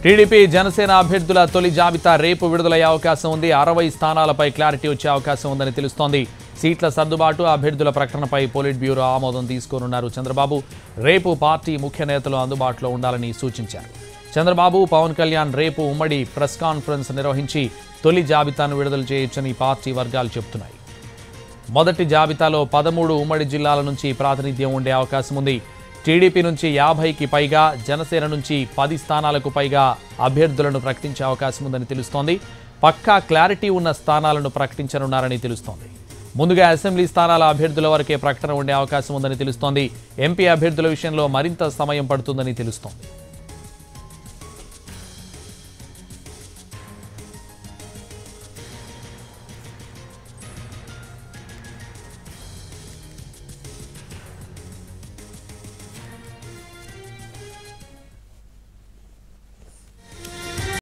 TDP Janasena అభ్యర్థుల తొలి జాబితా రేపు విడుదలయ్యే అవకాశం ఉంది. 60 స్థానాలపై క్లారిటీ వచ్చే అవకాశం ఉందని తెలుస్తోంది. సీట్ల సర్దుబాటు, అభ్యర్థుల ప్రకటనపై పోలిట్ బ్యూరో ఆమోదం తీసుకోనున్నారు చంద్రబాబు. రేపు పార్టీ ముఖ్య నేతలు అందుబాటులో ఉండాలని సూచించారు. చంద్రబాబు, పవన్ కళ్యాణ్ రేపు ఉమ్మడి ప్రెస్ కాన్ఫరెన్స్ నిర్వహించి తొలి జాబితాను విడుదల చేయొచ్చని పార్టీ వర్గాలు చెబుతున్నాయి. మొదటి జాబితాలో 13 ఉమ్మడి జిల్లాల నుంచి ప్రాతినిధ్యం ఉండే అవకాశం ఉంది. టీడీపీ నుంచి 50కి పైగా, జనసేన నుంచి 10 స్థానాలకు పైగా అభ్యర్థులను ప్రకటించే అవకాశం ఉందని తెలుస్తోంది. పక్కా క్లారిటీ ఉన్న స్థానాలను ప్రకటించనున్నారని తెలుస్తోంది. ముందుగా అసెంబ్లీ స్థానాల అభ్యర్థుల వరకే ప్రకటన ఉండే అవకాశం ఉందని తెలుస్తోంది. ఎంపీ అభ్యర్థుల విషయంలో మరింత సమయం పడుతుందని తెలుస్తోంది.